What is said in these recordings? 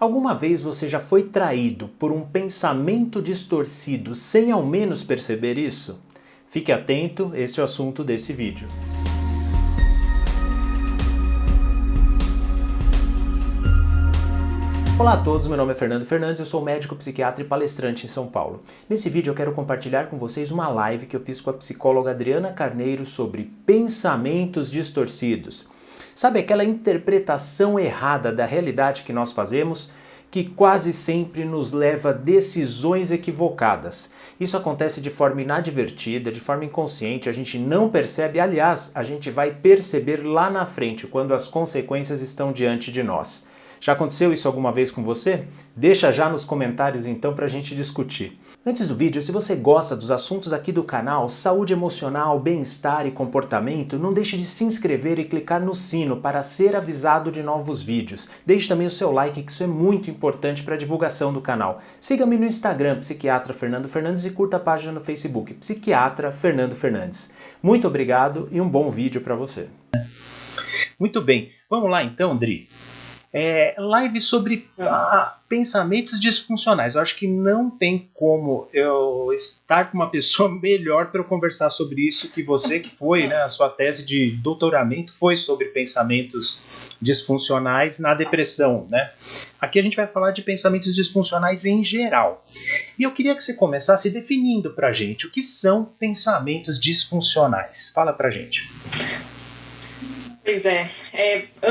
Alguma vez você já foi traído por um pensamento distorcido sem ao menos perceber isso? Fique atento, esse é o assunto desse vídeo. Olá a todos, meu nome é Fernando Fernandes, eu sou médico, psiquiatra e palestrante em São Paulo. Nesse vídeo eu quero compartilhar com vocês uma live que eu fiz com a psicóloga Adriana Carneiro sobre pensamentos distorcidos. Sabe aquela interpretação errada da realidade que nós fazemos, que quase sempre nos leva a decisões equivocadas. Isso acontece de forma inadvertida, de forma inconsciente, a gente não percebe, aliás, a gente vai perceber lá na frente, quando as consequências estão diante de nós. Já aconteceu isso alguma vez com você? Deixa já nos comentários então para a gente discutir. Antes do vídeo, se você gosta dos assuntos aqui do canal, saúde emocional, bem-estar e comportamento, não deixe de se inscrever e clicar no sino para ser avisado de novos vídeos. Deixe também o seu like, que isso é muito importante para a divulgação do canal. Siga-me no Instagram, Psiquiatra Fernando Fernandes, e curta a página no Facebook, Psiquiatra Fernando Fernandes. Muito obrigado e um bom vídeo para você. Muito bem, vamos lá então, Dri. Live sobre pensamentos disfuncionais. Eu acho que não tem como eu estar com uma pessoa melhor para eu conversar sobre isso que você, que foi, né, a sua tese de doutoramento foi sobre pensamentos disfuncionais na depressão, né? Aqui a gente vai falar de pensamentos disfuncionais em geral. E eu queria que você começasse definindo para a gente o que são pensamentos disfuncionais. Fala para a gente. Pois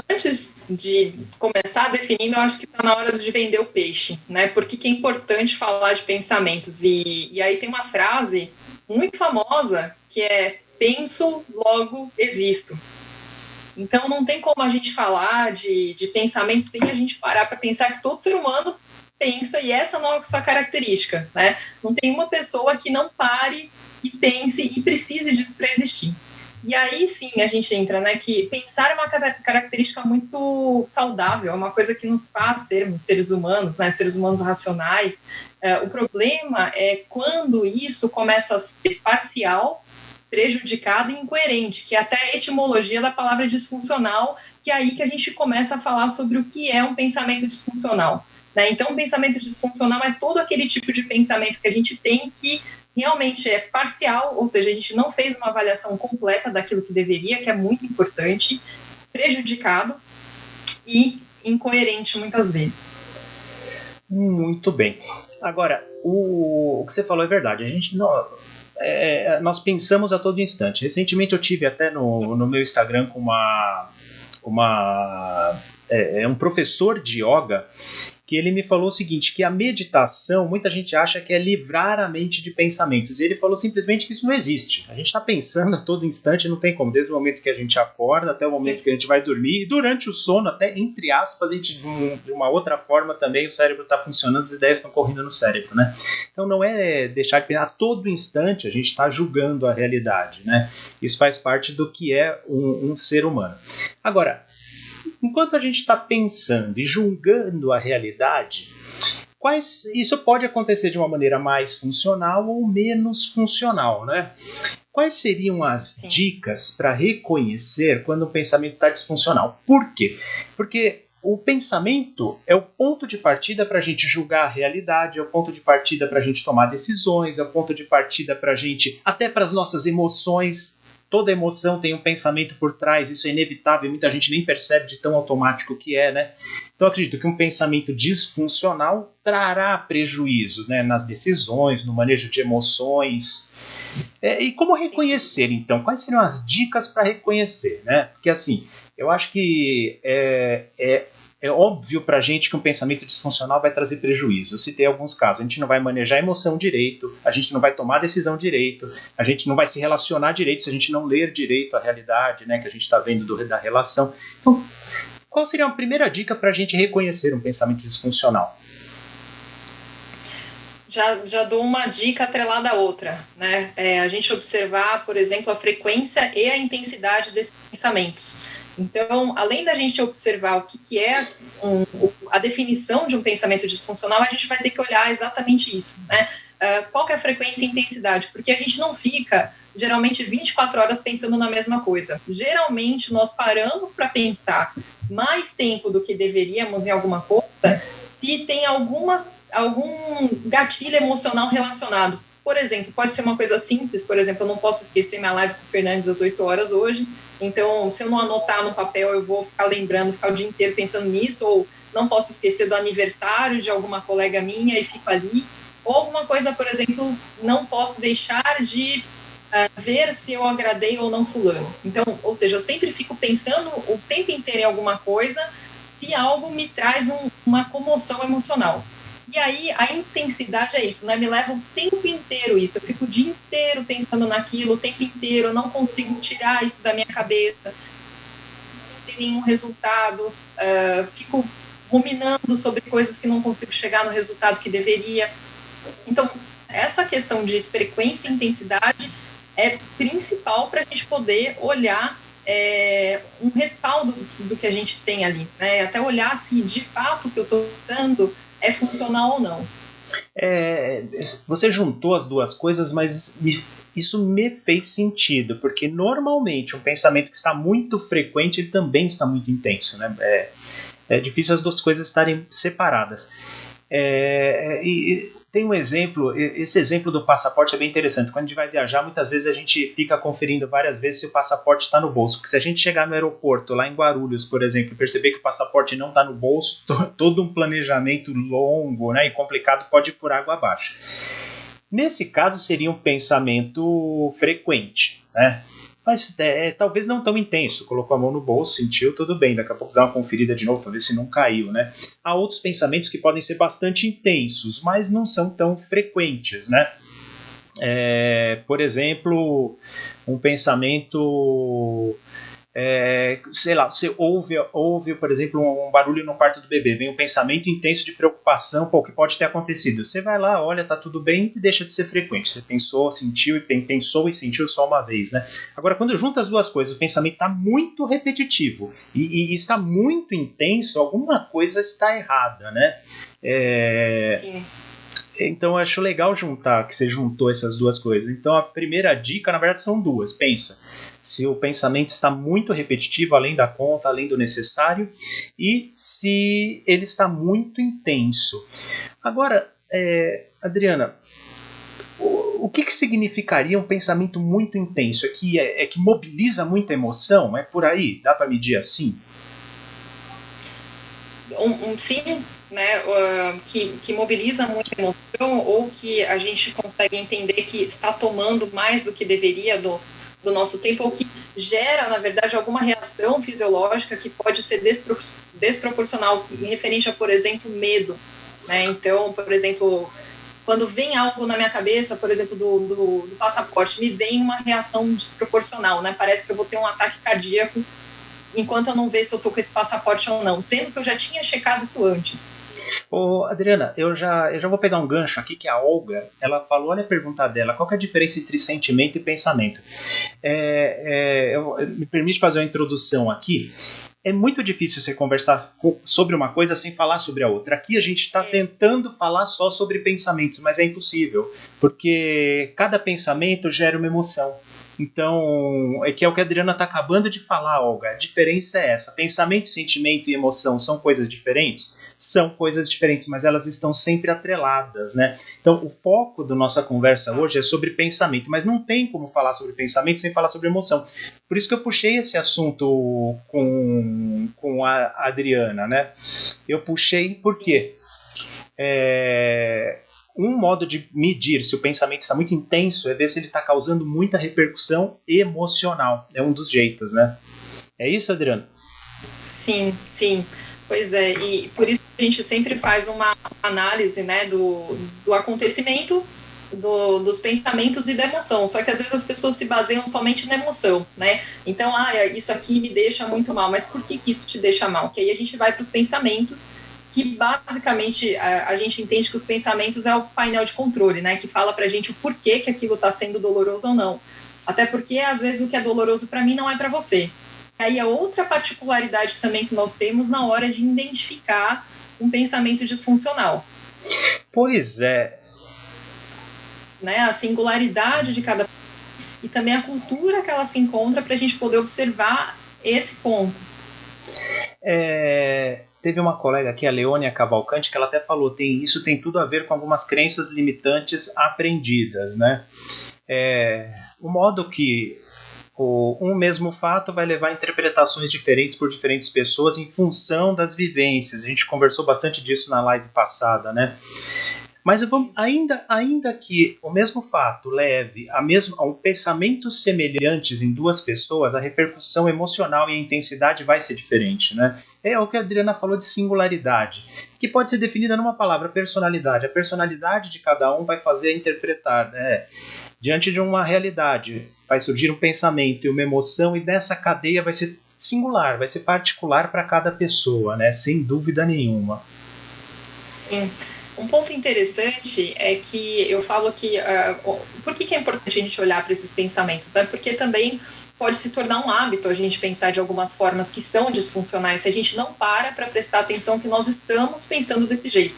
antes de começar definindo, eu acho que está na hora de vender o peixe, né? Porque que é importante falar de pensamentos. E aí tem uma frase muito famosa que é: penso, logo existo. Então não tem como a gente falar de pensamentos sem a gente parar para pensar que todo ser humano pensa, e essa é a nossa característica, né? Não tem uma pessoa que não pare e pense e precise disso para existir. E aí sim a gente entra, né, que pensar é uma característica muito saudável, é uma coisa que nos faz sermos seres humanos, né, seres humanos racionais. O problema é quando isso começa a ser parcial, prejudicado e incoerente, que é até a etimologia da palavra disfuncional, que é aí que a gente começa a falar sobre o que é um pensamento disfuncional, né? Então, um pensamento disfuncional é todo aquele tipo de pensamento que a gente tem que realmente é parcial, ou seja, a gente não fez uma avaliação completa daquilo que deveria, que é muito importante, prejudicado e incoerente muitas vezes. Muito bem. Agora, o que você falou é verdade. A gente nós pensamos a todo instante. Recentemente eu tive até no meu Instagram com um professor de yoga, que ele me falou o seguinte, que a meditação, muita gente acha que é livrar a mente de pensamentos, e ele falou simplesmente que isso não existe. A gente está pensando a todo instante, não tem como, desde o momento que a gente acorda até o momento que a gente vai dormir, e durante o sono, até entre aspas, a gente, de uma outra forma também, o cérebro está funcionando, as ideias estão correndo no cérebro, né? Então não é deixar de pensar, a todo instante a gente está julgando a realidade, né? Isso faz parte do que é um ser humano. Agora, enquanto a gente está pensando e julgando a realidade, isso pode acontecer de uma maneira mais funcional ou menos funcional, né? Quais seriam as dicas para reconhecer quando o pensamento está disfuncional? Por quê? Porque o pensamento é o ponto de partida para a gente julgar a realidade, é o ponto de partida para a gente tomar decisões, é o ponto de partida para a gente, até para as nossas emoções. Toda emoção tem um pensamento por trás, isso é inevitável, muita gente nem percebe de tão automático que é, né? Então eu acredito que um pensamento disfuncional trará prejuízo, né, nas decisões, no manejo de emoções. E como reconhecer, então? Quais seriam as dicas para reconhecer, né? Porque assim, eu acho que é óbvio pra gente que um pensamento disfuncional vai trazer prejuízo. Eu citei alguns casos. A gente não vai manejar a emoção direito, a gente não vai tomar decisão direito, a gente não vai se relacionar direito se a gente não ler direito a realidade, né, que a gente está vendo da relação. Então, qual seria a primeira dica para a gente reconhecer um pensamento disfuncional? Já dou uma dica atrelada à outra, né? A gente observar, por exemplo, a frequência e a intensidade desses pensamentos. Então, além da gente observar o que é a definição de um pensamento disfuncional, a gente vai ter que olhar exatamente isso, né? Qual que é a frequência e intensidade? Porque a gente não fica, geralmente, 24 horas pensando na mesma coisa. Geralmente, nós paramos para pensar mais tempo do que deveríamos em alguma coisa se tem algum gatilho emocional relacionado. Por exemplo, pode ser uma coisa simples, por exemplo, eu não posso esquecer minha live com o Fernandes às 8 horas hoje, então se eu não anotar no papel, eu vou ficar lembrando, ficar o dia inteiro pensando nisso, ou não posso esquecer do aniversário de alguma colega minha e fico ali, ou alguma coisa, por exemplo, não posso deixar de ver se eu agradei ou não fulano. Então, ou seja, eu sempre fico pensando o tempo inteiro em alguma coisa se algo me traz uma comoção emocional. E aí, a intensidade é isso, né? Me leva o tempo inteiro isso. Eu fico o dia inteiro pensando naquilo, o tempo inteiro. Eu não consigo tirar isso da minha cabeça. Não tem nenhum resultado. Fico ruminando sobre coisas que não consigo chegar no resultado que deveria. Então, essa questão de frequência e intensidade é principal para a gente poder olhar um respaldo do que a gente tem ali, né? Até olhar se de fato o que eu estou pensando é funcional ou não. Você juntou as duas coisas, mas isso me fez sentido, porque normalmente um pensamento que está muito frequente ele também está muito intenso, né? É difícil as duas coisas estarem separadas. E tem um exemplo, esse exemplo do passaporte é bem interessante. Quando a gente vai viajar, muitas vezes a gente fica conferindo várias vezes se o passaporte está no bolso. Porque se a gente chegar no aeroporto, lá em Guarulhos, por exemplo, e perceber que o passaporte não está no bolso, todo um planejamento longo, né, e complicado pode ir por água abaixo. Nesse caso, seria um pensamento frequente, né? Mas talvez não tão intenso. Colocou a mão no bolso, sentiu, tudo bem. Daqui a pouco dá uma conferida de novo para ver se não caiu, né? Há outros pensamentos que podem ser bastante intensos, mas não são tão frequentes, né? Por exemplo, um pensamento... sei lá, você ouve, por exemplo, um barulho no quarto do bebê, vem um pensamento intenso de preocupação, o que pode ter acontecido. Você vai lá, olha, tá tudo bem e deixa de ser frequente. Você pensou, sentiu e sentiu só uma vez, né? Agora, quando junta as duas coisas, o pensamento está muito repetitivo e está muito intenso, alguma coisa está errada, né? Sim. Então eu acho legal juntar, que você juntou essas duas coisas. Então a primeira dica, na verdade, são duas. Pensa, se o pensamento está muito repetitivo, além da conta, além do necessário, e se ele está muito intenso. Agora, Adriana, o que significaria um pensamento muito intenso? É que mobiliza muita emoção? É por aí? Dá para medir assim? Sim, né, que mobiliza muita emoção ou que a gente consegue entender que está tomando mais do que deveria do nosso tempo, ou que gera, na verdade, alguma reação fisiológica que pode ser desproporcional, referente a, por exemplo, medo. Né? Então, por exemplo, quando vem algo na minha cabeça, por exemplo, do passaporte, me vem uma reação desproporcional, né? Parece que eu vou ter um ataque cardíaco enquanto eu não ver se eu tô com esse passaporte ou não, sendo que eu já tinha checado isso antes. Ô, Adriana, eu já vou pegar um gancho aqui que a Olga, ela falou, olha a pergunta dela, qual que é a diferença entre sentimento e pensamento? Me permite fazer uma introdução aqui. É muito difícil você conversar sobre uma coisa sem falar sobre a outra. Aqui a gente está tentando falar só sobre pensamentos, mas é impossível, porque cada pensamento gera uma emoção. Então, é o que a Adriana está acabando de falar, Olga. A diferença é essa. Pensamento, sentimento e emoção são coisas diferentes? São coisas diferentes, mas elas estão sempre atreladas, né? Então, o foco da nossa conversa hoje é sobre pensamento, mas não tem como falar sobre pensamento sem falar sobre emoção. Por isso que eu puxei esse assunto com a Adriana, né? Eu puxei por quê? Um modo de medir se o pensamento está muito intenso é ver se ele está causando muita repercussão emocional. É um dos jeitos, né? É isso, Adriano? Sim, sim. Pois é, e por isso a gente sempre faz uma análise, né, do acontecimento, dos pensamentos e da emoção. Só que às vezes as pessoas se baseiam somente na emoção, né? Então, isso aqui me deixa muito mal. Mas por que isso te deixa mal? Porque aí a gente vai para os pensamentos, que basicamente a gente entende que os pensamentos é o painel de controle, né? Que fala pra gente o porquê que aquilo está sendo doloroso ou não. Até porque, às vezes, o que é doloroso para mim não é para você. E aí, a outra particularidade também que nós temos na hora de identificar um pensamento disfuncional. Pois é. Né? A singularidade de cada e também a cultura que ela se encontra para a gente poder observar esse ponto. Teve uma colega aqui, a Leônia Cavalcante, que ela até falou, isso tem tudo a ver com algumas crenças limitantes aprendidas, né? O modo que um mesmo fato vai levar a interpretações diferentes por diferentes pessoas em função das vivências. A gente conversou bastante disso na live passada, né? Mas ainda que o mesmo fato leve a pensamentos semelhantes em duas pessoas, a repercussão emocional e a intensidade vai ser diferente, né? É o que a Adriana falou de singularidade, que pode ser definida numa palavra, personalidade. A personalidade de cada um vai fazer interpretar, né? Diante de uma realidade, vai surgir um pensamento e uma emoção, e dessa cadeia vai ser singular, vai ser particular para cada pessoa, né? Sem dúvida nenhuma. Sim. Um ponto interessante é que eu falo que por que é importante a gente olhar para esses pensamentos? Né? Porque também pode se tornar um hábito a gente pensar de algumas formas que são disfuncionais se a gente não para prestar atenção que nós estamos pensando desse jeito.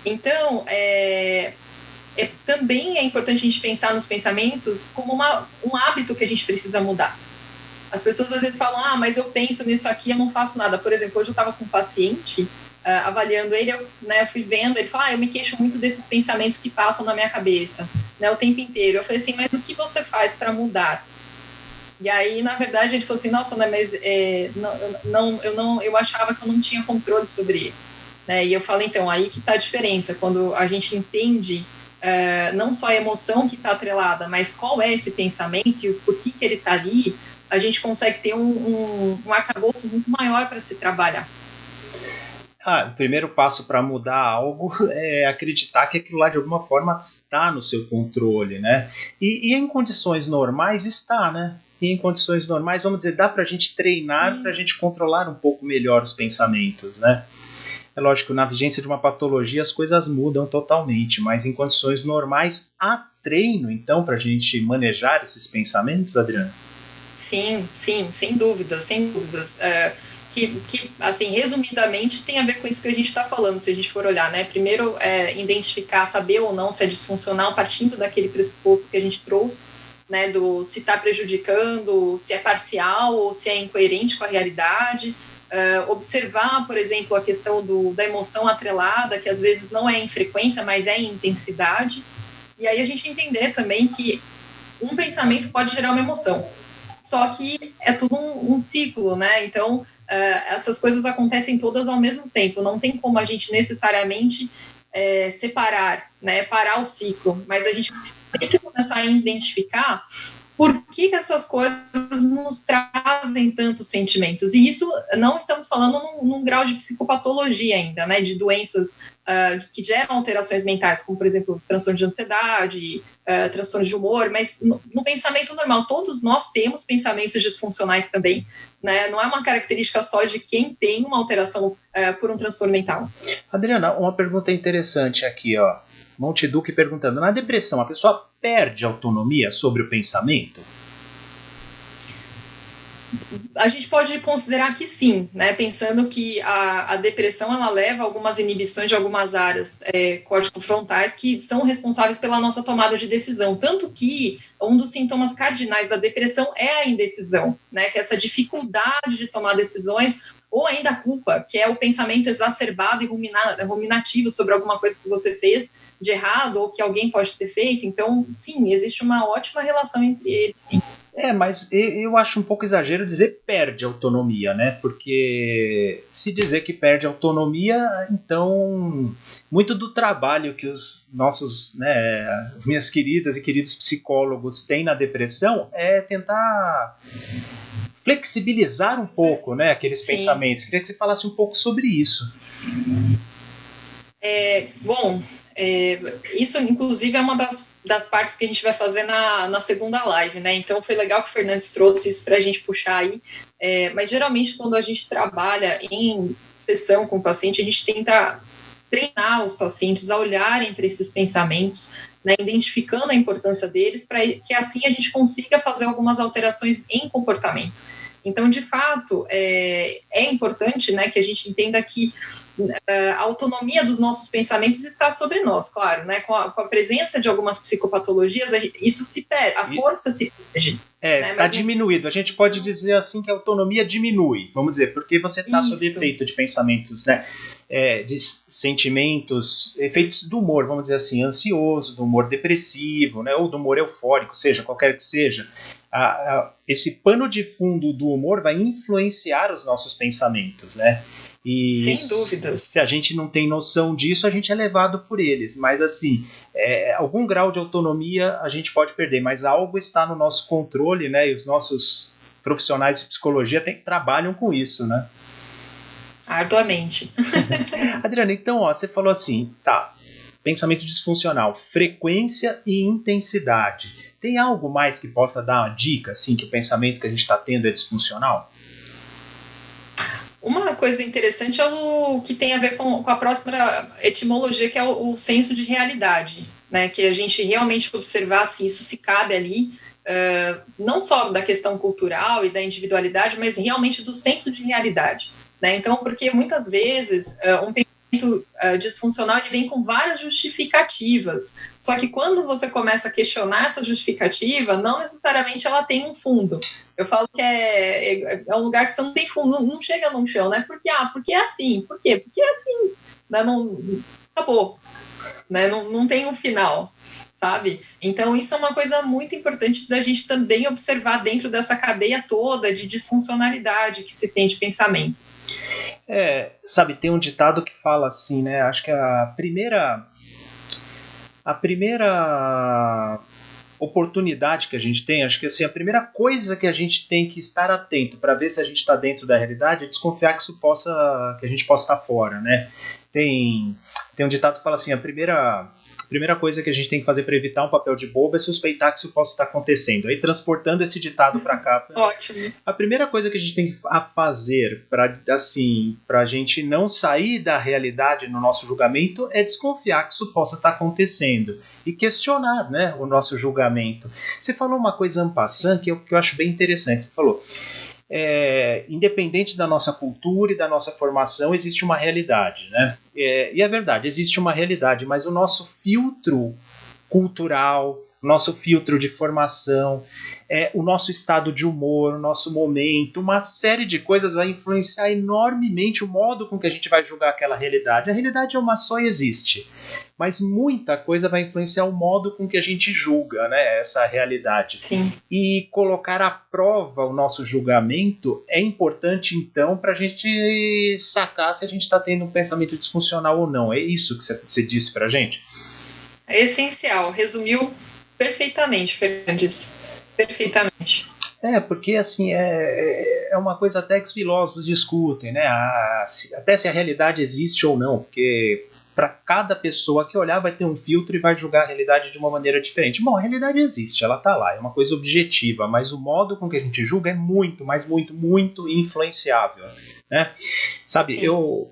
Então, também é importante a gente pensar nos pensamentos como um hábito que a gente precisa mudar. As pessoas às vezes falam, mas eu penso nisso aqui, eu não faço nada. Por exemplo, hoje eu estava com um paciente avaliando ele, eu fui vendo, ele falou, eu me queixo muito desses pensamentos que passam na minha cabeça, né, o tempo inteiro. Eu falei assim, mas o que você faz para mudar? E aí, na verdade, ele falou assim, nossa, né, mas eu achava que eu não tinha controle sobre ele. Né? E eu falei, então, aí que está a diferença, quando a gente entende não só a emoção que está atrelada, mas qual é esse pensamento e por que ele está ali, a gente consegue ter um arcabouço muito maior para se trabalhar. O primeiro passo para mudar algo é acreditar que aquilo lá de alguma forma está no seu controle, né? E em condições normais está, né? E em condições normais, vamos dizer, dá para a gente treinar, para a gente controlar um pouco melhor os pensamentos, né? É lógico, na vigência de uma patologia as coisas mudam totalmente, mas em condições normais há treino, então, para a gente manejar esses pensamentos, Adriana? Sim, sem dúvidas, sem dúvidas. Que, assim, resumidamente, tem a ver com isso que a gente está falando, se a gente for olhar, né? Primeiro, identificar, saber ou não se é disfuncional, partindo daquele pressuposto que a gente trouxe, né? Do se está prejudicando, se é parcial ou se é incoerente com a realidade. Observar, por exemplo, a questão da emoção atrelada, que às vezes não é em frequência, mas é em intensidade. E aí a gente entender também que um pensamento pode gerar uma emoção. Só que é tudo um ciclo, né? Então, essas coisas acontecem todas ao mesmo tempo. Não tem como a gente necessariamente separar, né? Parar o ciclo. Mas a gente sempre começar a identificar por que essas coisas nos trazem tantos sentimentos. E isso não estamos falando num grau de psicopatologia ainda, né? De doenças que geram alterações mentais, como, por exemplo, os transtornos de ansiedade, transtornos de humor, mas no pensamento normal, todos nós temos pensamentos disfuncionais também, né? Não é uma característica só de quem tem uma alteração por um transtorno mental. Adriana, uma pergunta interessante aqui, ó. Monte Duque perguntando, na depressão a pessoa perde autonomia sobre o pensamento? A gente pode considerar que sim, né? Pensando que a depressão ela leva a algumas inibições de algumas áreas córtico-frontais que são responsáveis pela nossa tomada de decisão. Tanto que um dos sintomas cardinais da depressão é a indecisão, né? Que é essa dificuldade de tomar decisões, ou ainda a culpa, que é o pensamento exacerbado e ruminativo sobre alguma coisa que você fez de errado ou que alguém pode ter feito. Então, sim, existe uma ótima relação entre eles, sim. Mas eu acho um pouco exagero dizer perde autonomia, né? Porque se dizer que perde autonomia, então muito do trabalho que os nossos, né, as minhas queridas e queridos psicólogos têm na depressão é tentar flexibilizar um pouco, né, aqueles pensamentos. Queria que você falasse um pouco sobre isso. Isso, inclusive, é uma das partes que a gente vai fazer na segunda live, né? Então, foi legal que o Fernandes trouxe isso para a gente puxar aí. Mas, geralmente, quando a gente trabalha em sessão com o paciente, a gente tenta treinar os pacientes a olharem para esses pensamentos, né, identificando a importância deles, para que assim a gente consiga fazer algumas alterações em comportamento. Então, de fato, é importante, né, que a gente entenda que a autonomia dos nossos pensamentos está sobre nós, claro, né? Com a presença de algumas psicopatologias, isso se perde, a força se perde. Está diminuído. A gente pode dizer assim que a autonomia diminui, vamos dizer, porque você está sob efeito de pensamentos, né? De sentimentos, efeitos do humor, vamos dizer assim, ansioso, do humor depressivo, né? Ou do humor eufórico, seja, qualquer que seja. Esse pano de fundo do humor vai influenciar os nossos pensamentos, né? E sem dúvidas. Se a gente não tem noção disso, a gente é levado por eles. Mas, assim, algum grau de autonomia a gente pode perder, mas algo está no nosso controle, né? E os nossos profissionais de psicologia trabalham com isso, né? Arduamente. Adriana, então, você falou assim, pensamento disfuncional, frequência e intensidade. Tem algo mais que possa dar uma dica, assim, que o pensamento que a gente está tendo é disfuncional? Uma coisa interessante é o que tem a ver com a próxima etimologia, que é o senso de realidade, né? Que a gente realmente observar se isso se cabe ali, não só da questão cultural e da individualidade, mas realmente do senso de realidade, né? Então, porque muitas vezes um pensamento disfuncional ele vem com várias justificativas, só que quando você começa a questionar essa justificativa, não necessariamente ela tem um fundo. Eu falo que é um lugar que você não tem fundo, não chega num chão, né? Porque é assim. Por quê? Porque é assim. Né? Não, acabou. Né? Não tem um final, sabe? Então, isso é uma coisa muito importante da gente também observar dentro dessa cadeia toda de disfuncionalidade que se tem de pensamentos. Sabe, tem um ditado que fala assim, né? Acho que a primeira oportunidade que a gente tem, acho que assim, a primeira coisa que a gente tem que estar atento para ver se a gente está dentro da realidade é desconfiar que a gente possa estar fora, né? Tem um ditado que fala assim, a primeira coisa que a gente tem que fazer para evitar um papel de bobo é suspeitar que isso possa estar acontecendo. Aí, transportando esse ditado para cá, ótimo. A primeira coisa que a gente tem que fazer para a gente não sair da realidade no nosso julgamento é desconfiar que isso possa estar acontecendo e questionar, né, o nosso julgamento. Você falou uma coisa en passant que eu acho bem interessante. Você falou, independente da nossa cultura e da nossa formação, existe uma realidade, né? E é verdade, existe uma realidade, mas o nosso filtro cultural, o nosso filtro de formação, o nosso estado de humor, o nosso momento, uma série de coisas vai influenciar enormemente o modo com que a gente vai julgar aquela realidade. A realidade é uma só e existe, mas muita coisa vai influenciar o modo com que a gente julga, né, essa realidade. Sim. E colocar à prova o nosso julgamento é importante, então, para a gente sacar se a gente está tendo um pensamento disfuncional ou não. É isso que você disse para a gente? É essencial. Resumiu perfeitamente, Fernandes. Perfeitamente. Porque assim, é uma coisa até que os filósofos discutem, né? Até se a realidade existe ou não, porque para cada pessoa que olhar vai ter um filtro e vai julgar a realidade de uma maneira diferente. Bom, a realidade existe, ela está lá, é uma coisa objetiva, mas o modo com que a gente julga é muito, mas muito, muito influenciável, né? Sabe, eu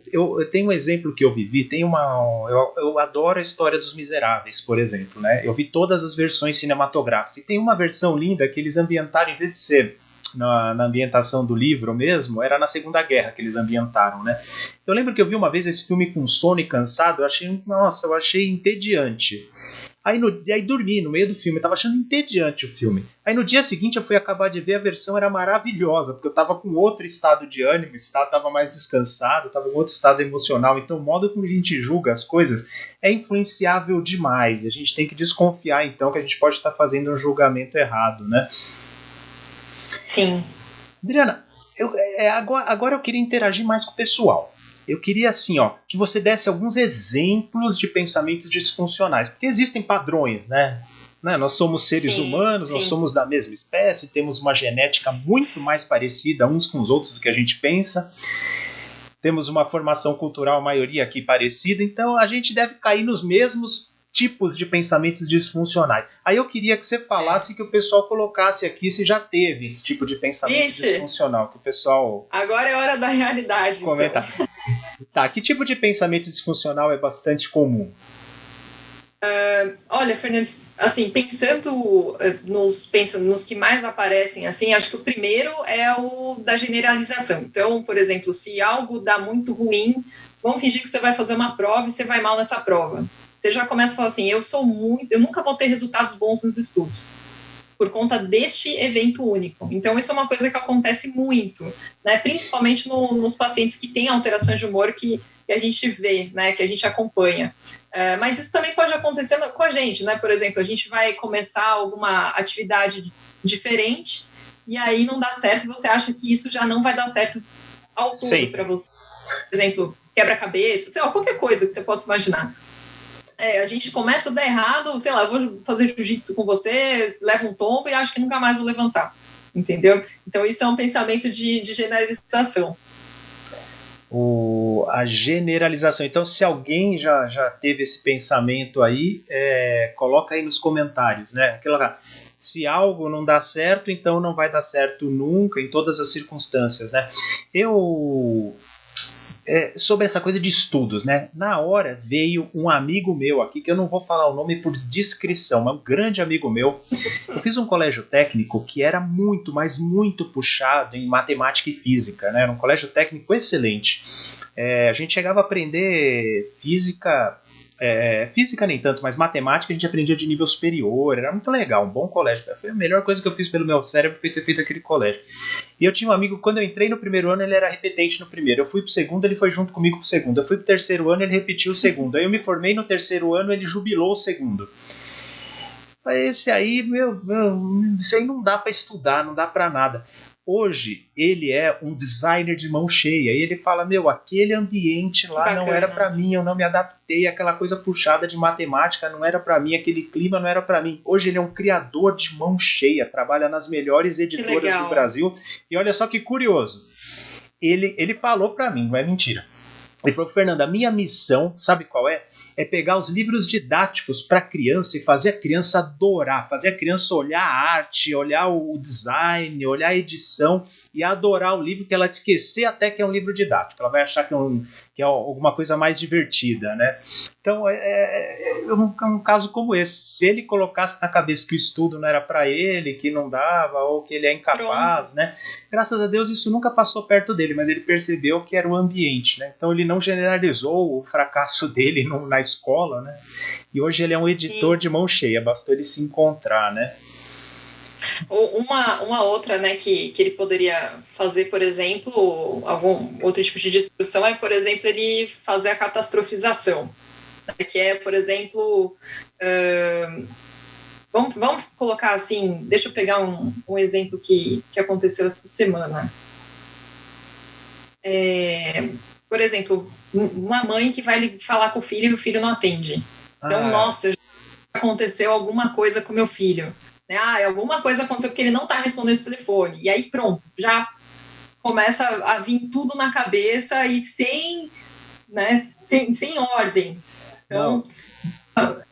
tenho um exemplo que eu vivi, eu adoro a história dos Miseráveis, por exemplo, né? Eu vi todas as versões cinematográficas, e tem uma versão linda que eles ambientaram, em vez de ser na ambientação do livro mesmo, era na Segunda Guerra que eles ambientaram, né? Eu lembro que eu vi uma vez esse filme com sono e cansado, eu achei entediante. Aí dormi no meio do filme, eu tava achando entediante o filme. Aí no dia seguinte eu fui acabar de ver, a versão era maravilhosa, porque eu tava com outro estado de ânimo, tava mais descansado, tava com outro estado emocional. Então o modo como a gente julga as coisas é influenciável demais. E a gente tem que desconfiar então que a gente pode estar fazendo um julgamento errado, né? Sim. Adriana, agora eu queria interagir mais com o pessoal. Eu queria assim, que você desse alguns exemplos de pensamentos disfuncionais, porque existem padrões, né? Nós somos seres humanos, nós somos da mesma espécie, temos uma genética muito mais parecida uns com os outros do que a gente pensa. Temos uma formação cultural, a maioria aqui parecida, então a gente deve cair nos mesmos tipos de pensamentos disfuncionais. Aí eu queria que você falasse, que o pessoal colocasse aqui se já teve esse tipo de pensamento disfuncional, que o pessoal... Agora é hora da realidade. Comentar. Então. Tá, que tipo de pensamento disfuncional é bastante comum? Olha, Fernandes, assim, pensando nos que mais aparecem, assim, acho que o primeiro é o da generalização. Então, por exemplo, se algo dá muito ruim, vamos fingir que você vai fazer uma prova e você vai mal nessa prova. Você já começa a falar assim, eu nunca vou ter resultados bons nos estudos, por conta deste evento único. Então, isso é uma coisa que acontece muito, né? Principalmente nos pacientes que têm alterações de humor que a gente vê, né? Que a gente acompanha. Mas isso também pode acontecer com a gente, né? Por exemplo, a gente vai começar alguma atividade diferente e aí não dá certo e você acha que isso já não vai dar certo ao todo para você. Por exemplo, quebra-cabeça, sei lá, qualquer coisa que você possa imaginar. A gente começa a dar errado, sei lá, eu vou fazer jiu-jitsu com você, leva um tombo e acho que nunca mais vou levantar, entendeu? Então isso é um pensamento de generalização. A generalização. Então, se alguém já teve esse pensamento aí, coloca aí nos comentários, né? Se algo não dá certo, então não vai dar certo nunca, em todas as circunstâncias, né? Sobre essa coisa de estudos, né? Na hora veio um amigo meu aqui, que eu não vou falar o nome por discrição, mas um grande amigo meu. Eu fiz um colégio técnico que era muito, mas muito puxado em matemática e física, né? Era um colégio técnico excelente. A gente chegava a aprender física nem tanto, mas matemática a gente aprendia de nível superior, era muito legal, um bom colégio. Foi a melhor coisa que eu fiz pelo meu cérebro, foi ter feito aquele colégio. E eu tinha um amigo, quando eu entrei no primeiro ano, ele era repetente no primeiro, eu fui pro segundo, ele foi junto comigo pro segundo, eu fui pro terceiro ano, ele repetiu o segundo, aí eu me formei no terceiro ano, ele jubilou o segundo. Esse aí, isso aí não dá para estudar, não dá para nada. Hoje, ele é um designer de mão cheia. E ele fala, aquele ambiente lá não era para mim, eu não me adaptei, aquela coisa puxada de matemática não era para mim, aquele clima não era para mim. Hoje ele é um criador de mão cheia, trabalha nas melhores editoras do Brasil. E olha só que curioso, ele falou para mim, não é mentira. Ele falou, Fernando, a minha missão, sabe qual é? É pegar os livros didáticos para a criança e fazer a criança adorar, fazer a criança olhar a arte, olhar o design, olhar a edição e adorar o livro, que ela esquecer até que é um livro didático. Ela vai achar que é alguma coisa mais divertida, né? Então, é um caso como esse. Se ele colocasse na cabeça que o estudo não era para ele, que não dava, ou que ele é incapaz, né? Graças a Deus isso nunca passou perto dele, mas ele percebeu que era o ambiente, né? Então ele não generalizou o fracasso dele na escola, né? E hoje ele é um editor de mão cheia, bastou ele se encontrar, né? Uma outra, né, que ele poderia fazer, por exemplo, algum outro tipo de discussão é, por exemplo, ele fazer a catastrofização, né, que é, por exemplo, vamos colocar assim, deixa eu pegar um exemplo que aconteceu essa semana. Por exemplo, uma mãe que vai falar com o filho e o filho não atende. Então, nossa, já aconteceu alguma coisa com meu filho. Né? Alguma coisa aconteceu porque ele não está respondendo esse telefone. E aí, pronto, já começa a vir tudo na cabeça e sem ordem. Então,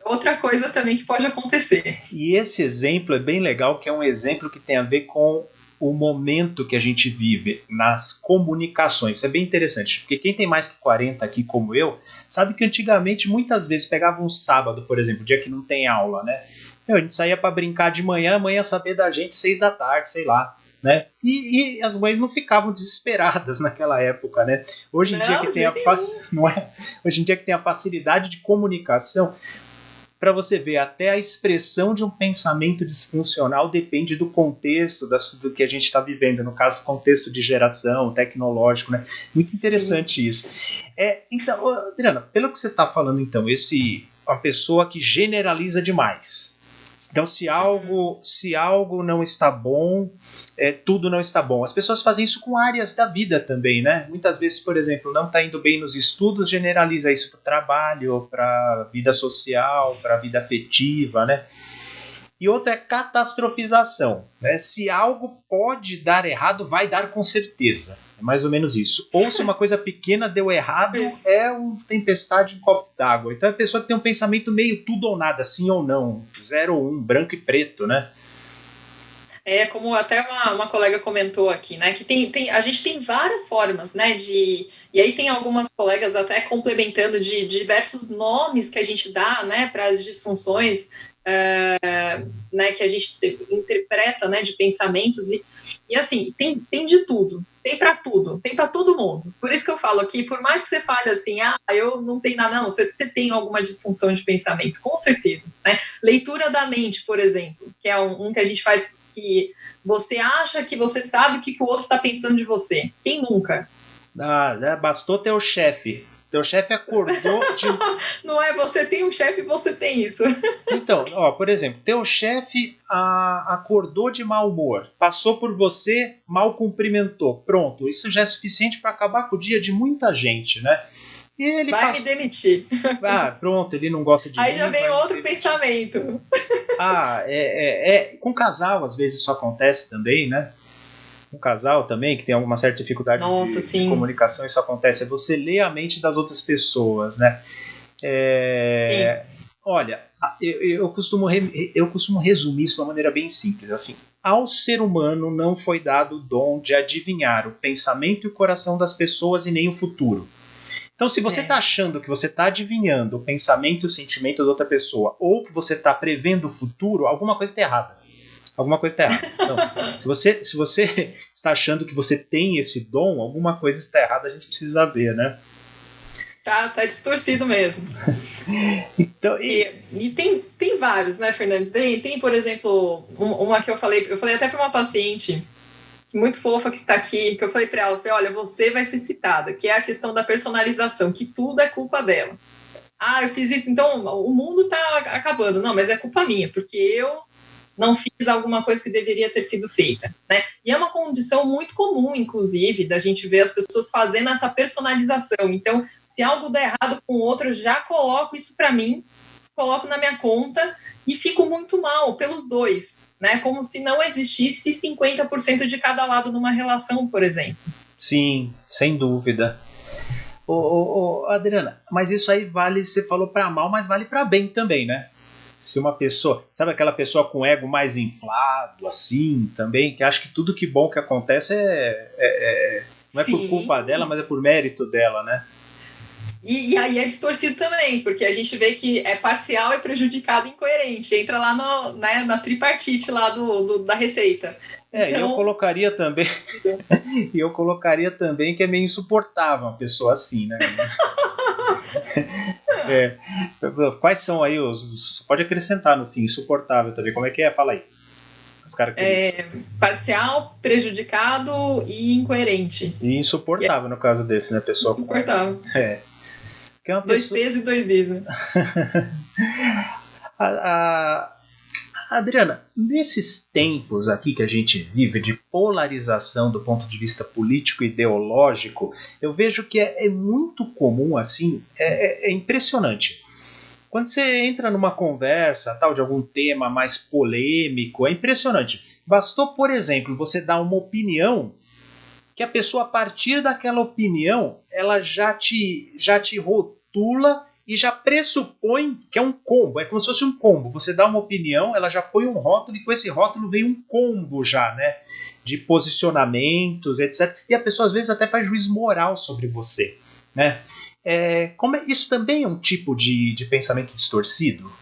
outra coisa também que pode acontecer. E esse exemplo é bem legal, que é um exemplo que tem a ver com o momento que a gente vive nas comunicações. Isso é bem interessante, porque quem tem mais que 40 aqui, como eu, sabe que antigamente, muitas vezes, pegava um sábado, por exemplo, dia que não tem aula, né? A gente saía para brincar de manhã, amanhã saber da gente 6 da tarde, sei lá, né? E as mães não ficavam desesperadas naquela época, né? Hoje em dia que tem hoje em dia que tem a facilidade de comunicação, para você ver, até a expressão de um pensamento disfuncional depende do contexto do que a gente está vivendo, no caso, contexto de geração, tecnológico, né? Muito interessante isso. Então, Adriana, pelo que você está falando, então, uma pessoa que generaliza demais. Então, se algo não está bom, tudo não está bom. As pessoas fazem isso com áreas da vida também, né? Muitas vezes, por exemplo, não está indo bem nos estudos, generaliza isso para o trabalho, para a vida social, para a vida afetiva, né? E outra é catastrofização, né? Se algo pode dar errado, vai dar com certeza. É mais ou menos isso. Ou se uma coisa pequena deu errado, é uma tempestade em copo d'água. Então é a pessoa que tem um pensamento meio tudo ou nada, sim ou não, 0 ou 1, branco e preto, né? Como até uma colega comentou aqui, né? Que a gente tem várias formas, né? E aí tem algumas colegas até complementando de diversos nomes que a gente dá, né? Para as disfunções. né, que a gente interpreta, né, de pensamentos e assim, tem de tudo, tem para tudo, tem para todo mundo. Por isso que eu falo aqui, por mais que você fale assim, eu não tenho nada, não, você tem alguma disfunção de pensamento, com certeza, né? Leitura da mente, por exemplo, que é um que a gente faz, que você acha que você sabe o que o outro está pensando de você. Quem nunca? Bastou ter o chefe. Teu chefe acordou de... Não é, você tem um chefe e você tem isso. Então, por exemplo, teu chefe acordou de mau humor, passou por você, mal cumprimentou. Pronto, isso já é suficiente para acabar com o dia de muita gente, né? E ele me demitir. Pronto, ele não gosta de mim. Aí já vem outro pensamento. Com casal, às vezes isso acontece também, né? Um casal também que tem alguma certa dificuldade de comunicação, isso acontece, é você ler a mente das outras pessoas, né? Olha, eu costumo resumir isso de uma maneira bem simples, assim, ao ser humano não foi dado o dom de adivinhar o pensamento e o coração das pessoas e nem o futuro. Então, se você está achando que você está adivinhando o pensamento e o sentimento da outra pessoa, ou que você está prevendo o futuro, alguma coisa está errada. Alguma coisa está errada. Então, se você está achando que você tem esse dom, alguma coisa está errada, a gente precisa ver, né? Tá distorcido mesmo. Então, e tem vários, né, Fernandes? Tem, por exemplo, uma que eu falei até para uma paciente muito fofa que está aqui, que eu falei para ela, olha, você vai ser citada, que é a questão da personalização, que tudo é culpa dela. Eu fiz isso, então o mundo está acabando. Não, mas é culpa minha, porque eu não fiz alguma coisa que deveria ter sido feita, né? E é uma condição muito comum, inclusive, da gente ver as pessoas fazendo essa personalização. Então, se algo der errado com o outro, eu já coloco isso para mim, coloco na minha conta e fico muito mal pelos dois, né? Como se não existisse 50% de cada lado numa relação, por exemplo. Sim, sem dúvida. Adriana, mas isso aí vale, você falou para mal, mas vale para bem também, né? Se uma pessoa, sabe aquela pessoa com ego mais inflado, assim, também, que acha que tudo que bom que acontece não é por culpa dela, mas é por mérito dela, né? E aí é distorcido também, porque a gente vê que é parcial, é prejudicado e incoerente. Entra lá na tripartite lá da receita. Então... E eu colocaria também que é meio insuportável uma pessoa assim, né? Quais são aí você pode acrescentar no fim, insuportável também. Como é que é? Fala aí. As características. Parcial, prejudicado e incoerente. E insuportável no caso desse, né? Pessoa insuportável. Que é uma dois pesos e dois is, né? Adriana, nesses tempos aqui que a gente vive de polarização do ponto de vista político e ideológico, eu vejo que é muito comum, assim, é impressionante. Quando você entra numa conversa tal de algum tema mais polêmico, é impressionante. Bastou, por exemplo, você dar uma opinião que a pessoa, a partir daquela opinião, ela já te rotula e já pressupõe que é um combo, é como se fosse um combo. Você dá uma opinião, ela já põe um rótulo, e com esse rótulo vem um combo já, né? De posicionamentos, etc. E a pessoa às vezes até faz juízo moral sobre você, né? Isso também é um tipo de pensamento distorcido?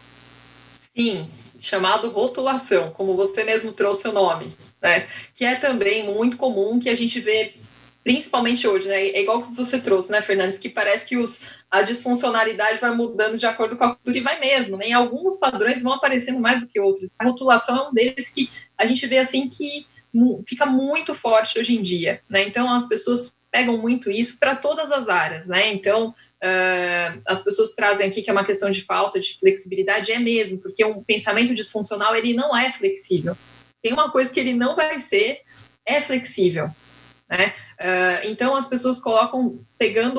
Sim, chamado rotulação, como você mesmo trouxe o nome, né? Que é também muito comum, que a gente vê principalmente hoje, né? É igual que você trouxe, né, Fernandes, que parece que a disfuncionalidade vai mudando de acordo com a cultura, e vai mesmo, né? E alguns padrões vão aparecendo mais do que outros. A rotulação é um deles que a gente vê assim que fica muito forte hoje em dia, né? Então as pessoas pegam muito isso para todas as áreas, né? Então as pessoas trazem aqui que é uma questão de falta de flexibilidade, é mesmo, porque um pensamento disfuncional ele não é flexível. Tem uma coisa que ele não vai ser, é flexível, né? Então as pessoas pegam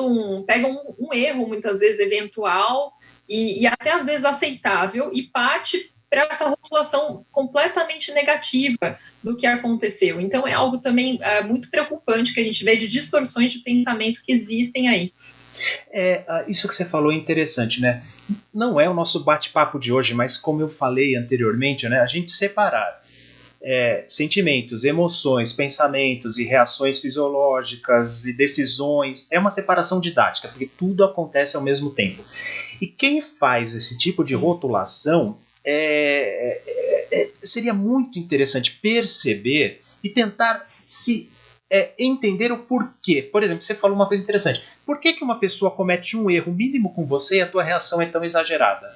um erro muitas vezes eventual e até às vezes aceitável e parte para essa rotulação completamente negativa do que aconteceu. Então é algo também muito preocupante que a gente vê de distorções de pensamento que existem aí. Isso que você falou é interessante, né? Não é o nosso bate-papo de hoje, mas como eu falei anteriormente, né, a gente separar sentimentos, emoções, pensamentos e reações fisiológicas e decisões é uma separação didática, porque tudo acontece ao mesmo tempo. E quem faz esse tipo de rotulação seria muito interessante perceber e tentar se entender o porquê. Por exemplo, você falou uma coisa interessante. Por que uma pessoa comete um erro mínimo com você e a tua reação é tão exagerada?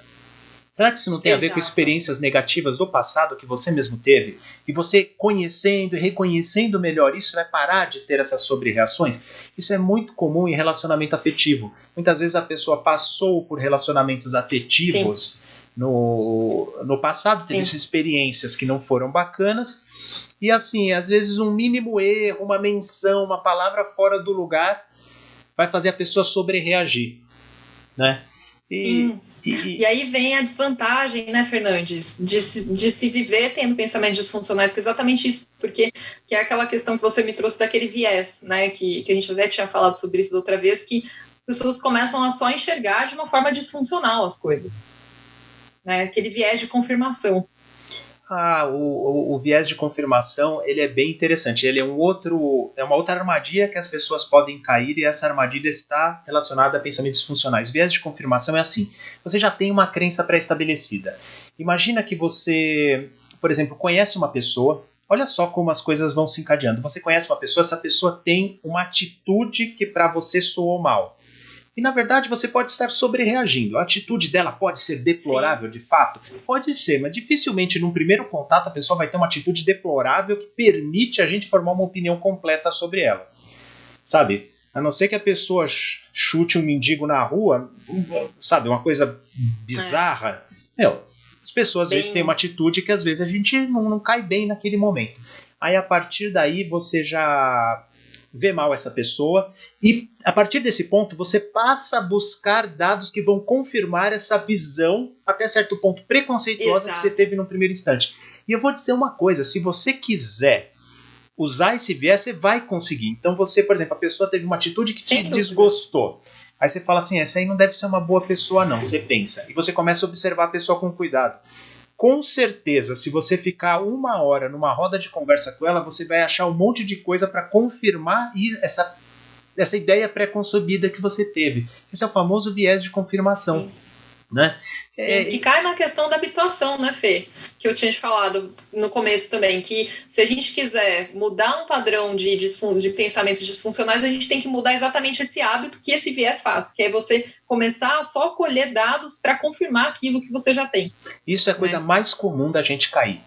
Será que isso não tem a ver com experiências negativas do passado que você mesmo teve? E você conhecendo e reconhecendo melhor isso, vai parar de ter essas sobre-reações? Isso é muito comum em relacionamento afetivo. Muitas vezes a pessoa passou por relacionamentos afetivos no passado, teve essas experiências que não foram bacanas. E assim, às vezes um mínimo erro, uma menção, uma palavra fora do lugar vai fazer a pessoa sobre-reagir, né? E aí vem a desvantagem, né, Fernandes, de se viver tendo pensamentos disfuncionais, que é exatamente isso, porque que é aquela questão que você me trouxe daquele viés, né, que a gente até tinha falado sobre isso da outra vez, que as pessoas começam a só enxergar de uma forma disfuncional as coisas, né, aquele viés de confirmação. O viés de confirmação, ele é bem interessante. Ele é uma outra armadilha que as pessoas podem cair, e essa armadilha está relacionada a pensamentos disfuncionais. O viés de confirmação é assim: você já tem uma crença pré-estabelecida. Imagina que você, por exemplo, conhece uma pessoa. Olha só como as coisas vão se encadeando. Você conhece uma pessoa, essa pessoa tem uma atitude que para você soou mal. E, na verdade, você pode estar sobre-reagindo. A atitude dela pode ser deplorável, de fato? Pode ser, mas dificilmente, num primeiro contato, a pessoa vai ter uma atitude deplorável que permite a gente formar uma opinião completa sobre ela. Sabe? A não ser que a pessoa chute um mendigo na rua, sabe? Uma coisa bizarra. As pessoas, às vezes, têm uma atitude que, às vezes, a gente não cai bem naquele momento. Aí, a partir daí, você já vê mal essa pessoa, e a partir desse ponto você passa a buscar dados que vão confirmar essa visão até certo ponto preconceituosa que você teve no primeiro instante. E eu vou dizer uma coisa: se você quiser usar esse viés, você vai conseguir. Então você, por exemplo, a pessoa teve uma atitude que te desgostou. Aí você fala assim: essa aí não deve ser uma boa pessoa não, você pensa. E você começa a observar a pessoa com cuidado. Com certeza, se você ficar 1 hora numa roda de conversa com ela, você vai achar um monte de coisa para confirmar essa ideia pré-concebida que você teve. Esse é o famoso viés de confirmação. Sim. Né? Que cai na questão da habituação, né, Fê? Que eu tinha te falado no começo também, que se a gente quiser mudar um padrão de pensamentos disfuncionais, a gente tem que mudar exatamente esse hábito que esse viés faz, que é você começar a só colher dados para confirmar aquilo que você já tem. Isso é a coisa mais comum da gente cair.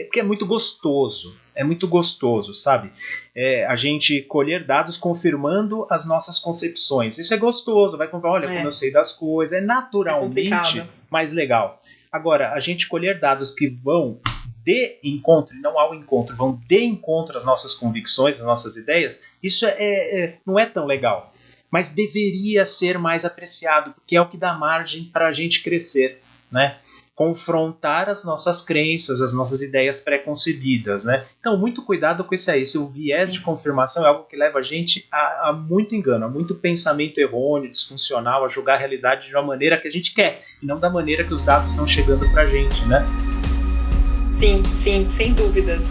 Porque é muito gostoso, sabe? A gente colher dados confirmando as nossas concepções. Isso é gostoso, vai comprar, olha como eu sei das coisas, é naturalmente mais legal. Agora, a gente colher dados que vão de encontro, e não ao encontro, vão de encontro às nossas convicções, às nossas ideias, isso não é tão legal. Mas deveria ser mais apreciado, porque é o que dá margem para a gente crescer, né? Confrontar as nossas crenças, as nossas ideias pré-concebidas, né? Então, muito cuidado com isso aí. O viés de confirmação é algo que leva a gente a muito engano, a muito pensamento errôneo, disfuncional, a julgar a realidade de uma maneira que a gente quer, e não da maneira que os dados estão chegando pra gente, né? Sim, sem dúvidas.